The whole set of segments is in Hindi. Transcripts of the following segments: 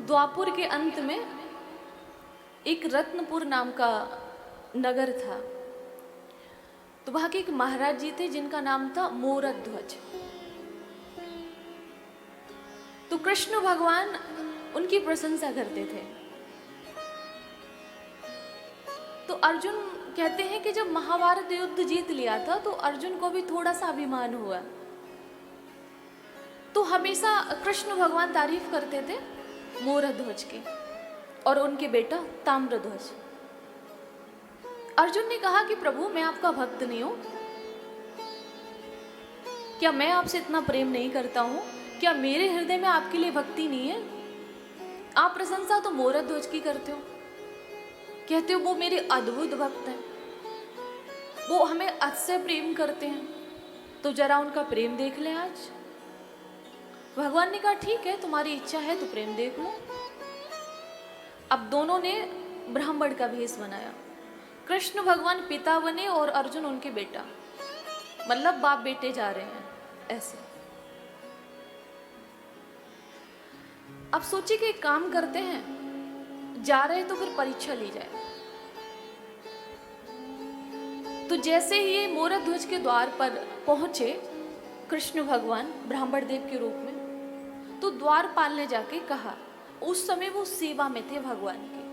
द्वापुर के अंत में एक रत्नपुर नाम का नगर था। तो वहां के एक महाराज जी थे जिनका नाम था मोरध्वज। तो कृष्ण भगवान उनकी प्रशंसा करते थे। तो अर्जुन कहते हैं कि जब महाभारत युद्ध जीत लिया था तो अर्जुन को भी थोड़ा सा अभिमान हुआ। तो हमेशा कृष्ण भगवान तारीफ करते थे मोरध्वज की और उनके बेटा ताम्रध्वज। अर्जुन ने कहा कि प्रभु मैं आपका भक्त नहीं हूं क्या? मैं आपसे इतना प्रेम नहीं करता हूं क्या? मेरे हृदय में आपके लिए भक्ति नहीं है? आप प्रशंसा तो मोरध्वज की करते हो, कहते हो वो मेरे अद्भुत भक्त हैं, वो हमें अतिशय प्रेम करते हैं, तो जरा उनका प्रेम देख लें आज। भगवान ने कहा ठीक है, तुम्हारी इच्छा है तो प्रेम देख लो। अब दोनों ने ब्राह्मण का भेष बनाया। कृष्ण भगवान पिता बने और अर्जुन उनके बेटा, मतलब बाप बेटे जा रहे हैं ऐसे। अब सोचिए कि एक काम करते हैं, जा रहे तो फिर परीक्षा ली जाए। तो जैसे ही ये मोरध्वज के द्वार पर पहुंचे कृष्ण भगवान ब्राह्मण देव के रूप में, तो द्वारपाल ने जाके कहा, उस समय वो सेवा में थे भगवान के,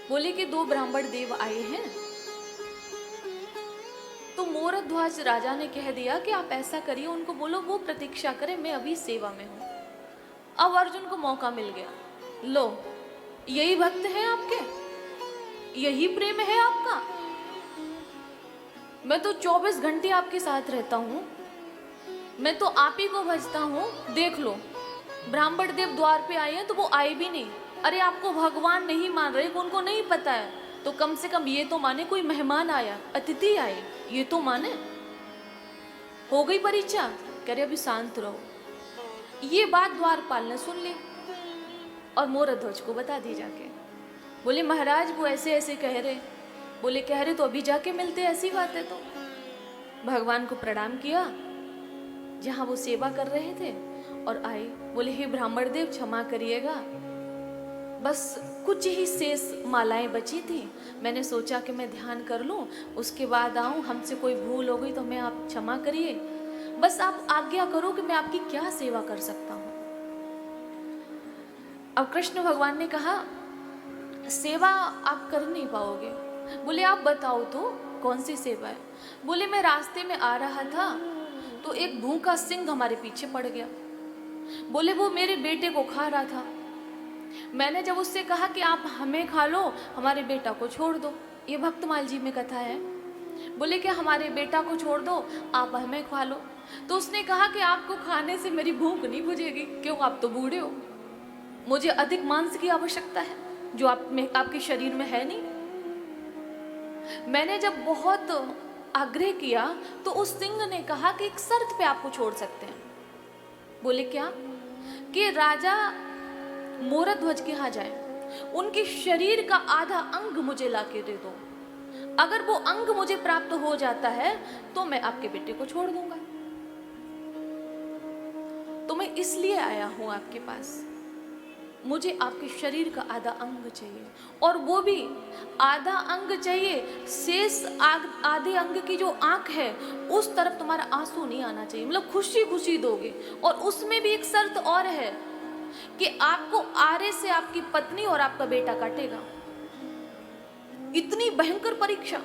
बोले कि दो ब्राह्मण देव आए हैं। तो मोरध्वज राजा ने कह दिया कि आप ऐसा करिए, उनको बोलो वो प्रतीक्षा करें, मैं अभी सेवा में हूं। अब अर्जुन को मौका मिल गया, लो यही भक्त हैं आपके, यही प्रेम है आपका, मैं तो 24 घंटे आपके साथ रहता हूं, मैं तो आप ही को भजता हूं, देख लो। ब्राह्मण देव द्वार पे आए हैं तो वो आए भी नहीं। अरे आपको भगवान नहीं मान रहे, उनको नहीं पता है, तो कम से कम ये तो माने कोई मेहमान आया, अतिथि आए, ये तो माने। हो गई परीक्षा, कह रहे अभी शांत रहो। ये बात द्वारपाल ने सुन ली और मोरध्वज को बता दी जाके। बोले महाराज वो ऐसे ऐसे कह रहे। बोले कह रहे तो अभी जाके मिलते, ऐसी बात है। तो भगवान को प्रणाम किया जहां वो सेवा कर रहे थे और आए। बोले हे ब्राह्मण देव क्षमा करिएगा, बस कुछ ही शेष मालाएं बची थी, मैंने सोचा कि मैं ध्यान कर लूं उसके बाद आऊं, हमसे कोई भूल हो गई तो मैं आप क्षमा करिए, बस आप आज्ञा करो कि मैं आपकी क्या सेवा कर सकता हूं। अब कृष्ण भगवान ने कहा सेवा आप कर नहीं पाओगे। बोले आप बताओ तो कौन सी सेवा है। बोले मैं रास्ते में आ रहा था तो एक भूखा सिंह हमारे पीछे पड़ गया। बोले वो मेरे बेटे को खा रहा था, मैंने जब उससे कहा कि आप हमें खा लो, हमारे बेटा को छोड़ दो, ये भक्तमाल जी में कथा है। बोले क्या हमारे बेटा को छोड़ दो, आप हमें खा लो। तो उसने कहा कि आपको खाने से मेरी भूख नहीं बुझेगी, क्यों आप तो बूढ़े हो, मुझे अधिक मांस की आवश्यकता है जो आप में आपके शरीर में है नहीं। मैंने जब बहुत आग्रह किया तो उस सिंह ने कहा कि एक शर्त पे आपको छोड़ सकते हैं। बोले क्या? कि राजा मोरध्वज के यहाँ जाए, उनके शरीर का आधा अंग मुझे लाके दे दो, अगर वो अंग मुझे प्राप्त हो जाता है तो मैं आपके बेटे को छोड़ दूंगा। तो मैं इसलिए आया हूं आपके पास, मुझे आपके शरीर का आधा अंग चाहिए, और वो भी आधा अंग चाहिए, शेष आधे अंग की जो आंख है उस तरफ तुम्हारा आंसू नहीं आना चाहिए, मतलब खुशी खुशी दोगे। और उसमें भी एक शर्त और है कि आपको आरे से आपकी पत्नी और आपका बेटा काटेगा। इतनी भयंकर परीक्षा।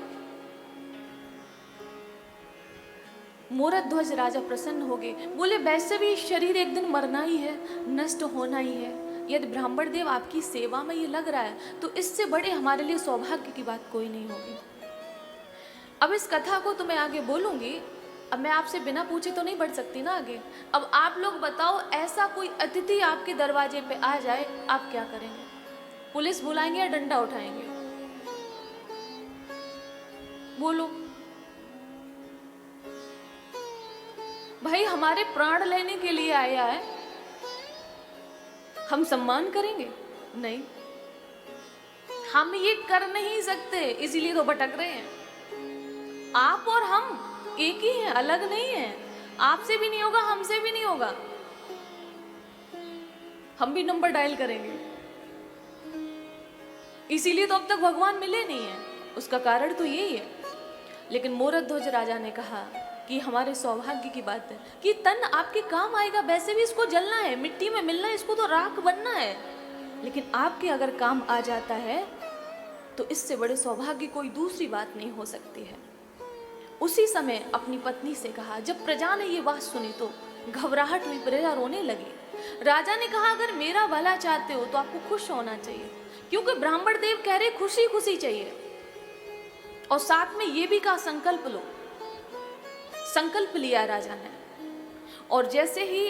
मोरध्वज राजा प्रसन्न हो गए। बोले वैसे भी शरीर एक दिन मरना ही है, नष्ट होना ही है, यदि ब्राह्मण देव आपकी सेवा में ये लग रहा है तो इससे बड़े हमारे लिए सौभाग्य की बात कोई नहीं होगी। अब इस कथा को तो मैं आगे बोलूंगी, अब मैं आपसे बिना पूछे तो नहीं बढ़ सकती ना आगे। अब आप लोग बताओ, ऐसा कोई अतिथि आपके दरवाजे पे आ जाए, आप क्या करेंगे? पुलिस बुलाएंगे या डंडा उठाएंगे? बोलो भाई, हमारे प्राण लेने के लिए आया है, हम सम्मान करेंगे? नहीं, हम ये कर नहीं सकते, इसीलिए तो भटक रहे हैं। आप और हम एक ही हैं, अलग नहीं हैं। आपसे भी नहीं होगा, हमसे भी नहीं होगा। हम भी नंबर डायल करेंगे। इसीलिए तो अब तक भगवान मिले नहीं है, उसका कारण तो यही है। लेकिन मोरध्वज राजा ने कहा कि हमारे सौभाग्य की बात है कि तन आपके काम आएगा, वैसे भी इसको जलना है, मिट्टी में मिलना है, इसको तो राख बनना है, लेकिन आपके अगर काम आ जाता है तो इससे बड़े सौभाग्य कोई दूसरी बात नहीं हो सकती है। उसी समय अपनी पत्नी से कहा, जब प्रजा ने ये बात सुनी तो घबराहट हुई, प्रजा रोने लगी। राजा ने कहा, अगर मेरा भला चाहते हो तो आपको खुश होना चाहिए, क्योंकि ब्राह्मण देव कह रहे खुशी खुशी चाहिए। और साथ में ये भी कहा, संकल्प लो। संकल्प लिया राजा ने, और जैसे ही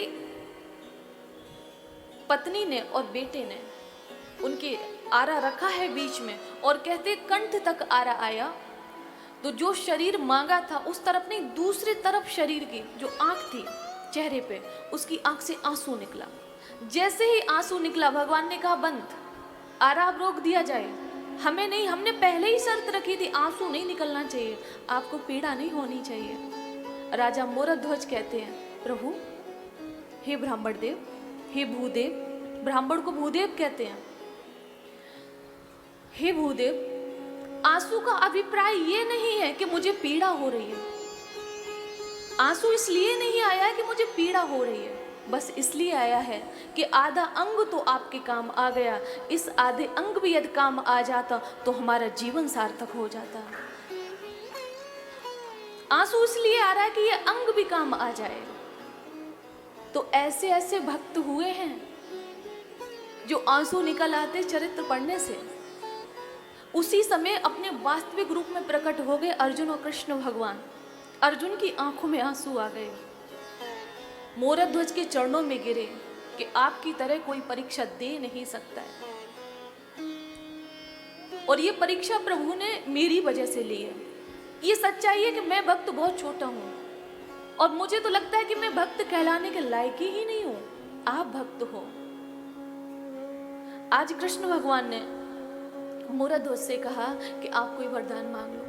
पत्नी ने और बेटे ने उनके आरा रखा है बीच में और कहते कंठ तक आरा आया, तो जो शरीर मांगा था उस तरफ नहीं, दूसरी तरफ शरीर की जो आंख थी चेहरे पे, उसकी आंख से आंसू निकला। जैसे ही आंसू निकला भगवान ने कहा, बंद, आरा अब रोक दिया जाए। हमें नहीं, हमने पहले ही शर्त रखी थी, आंसू नहीं निकलना चाहिए, आपको पीड़ा नहीं होनी चाहिए। राजा मोरध्वज कहते हैं, प्रभु, हे ब्राह्मण देव, हे भूदेव, ब्राह्मण को भूदेव कहते हैं, हे भूदेव, आंसू का अभिप्राय ये नहीं है कि मुझे पीड़ा हो रही है। आंसू इसलिए नहीं आया कि मुझे पीड़ा हो रही है, बस इसलिए आया है कि आधा अंग तो आपके काम आ गया, इस आधे अंग भी यदि काम आ जाता तो हमारा जीवन सार्थक हो जाता। आंसू इसलिए आ रहा है कि ये अंग भी काम आ जाए। तो ऐसे ऐसे भक्त हुए हैं जो आंसू निकल आते चरित्र पढ़ने से। उसी समय अपने वास्तविक रूप में प्रकट हो गए अर्जुन और कृष्ण भगवान। अर्जुन की आंखों में आंसू आ गए, मोरध्वज के चरणों में गिरे कि आपकी तरह कोई परीक्षा दे नहीं सकता है, और ये परीक्षा प्रभु ने मेरी वजह से ली है। ये सच्चाई है कि मैं भक्त बहुत छोटा हूं, और मुझे तो लगता है कि मैं भक्त कहलाने के लायक ही नहीं हूं। आप भक्त हो। आज कृष्ण भगवान ने मोरध्वज से कहा कि आप कोई वरदान मांग लो।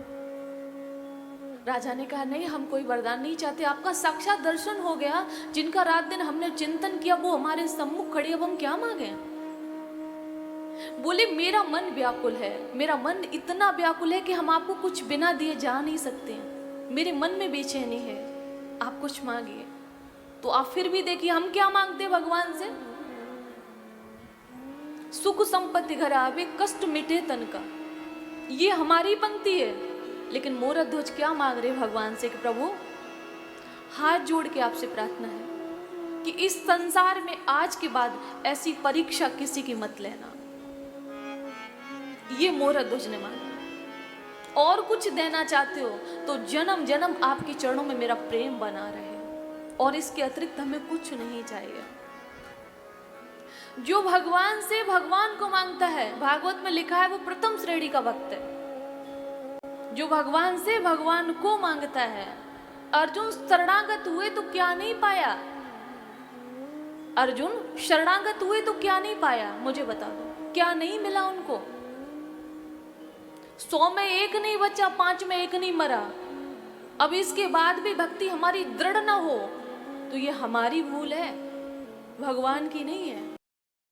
राजा ने कहा, नहीं, हम कोई वरदान नहीं चाहते, आपका साक्षात दर्शन हो गया, जिनका रात दिन हमने चिंतन किया वो हमारे सम्मुख खड़े, अब हम क्या मांगे। बोले, मेरा मन व्याकुल है, मेरा मन इतना व्याकुल है कि हम आपको कुछ बिना दिए जा नहीं सकते हैं, मेरे मन में बेचैनी है, आप कुछ मांगिए। तो आप फिर भी देखिए हम क्या मांगते हैं भगवान से, सुख संपत्ति घर आवे, कष्ट मिटे तन का, ये हमारी पंक्ति है। लेकिन मोरध्वज क्या मांग रहे भगवान से कि प्रभु, हाथ जोड़ के आपसे प्रार्थना है कि इस संसार में आज के बाद ऐसी परीक्षा किसी की मत लेना। ये मोरध्वज ने मांगा। और कुछ देना चाहते हो तो जन्म जन्म आपके चरणों में मेरा प्रेम बना रहे, और इसके अतिरिक्त हमें कुछ नहीं चाहिए। जो भगवान से भगवान को मांगता है, भागवत में लिखा है, वो प्रथम श्रेणी का भक्त है। जो भगवान से भगवान को मांगता है। अर्जुन शरणागत हुए तो क्या नहीं पाया? अर्जुन शरणागत हुए तो क्या नहीं पाया? मुझे बता दो, क्या नहीं मिला उनको? 100 में एक नहीं बचा, 5 में एक नहीं मरा। अब इसके बाद भी भक्ति हमारी दृढ़ ना हो तो ये हमारी भूल है, भगवान की नहीं है।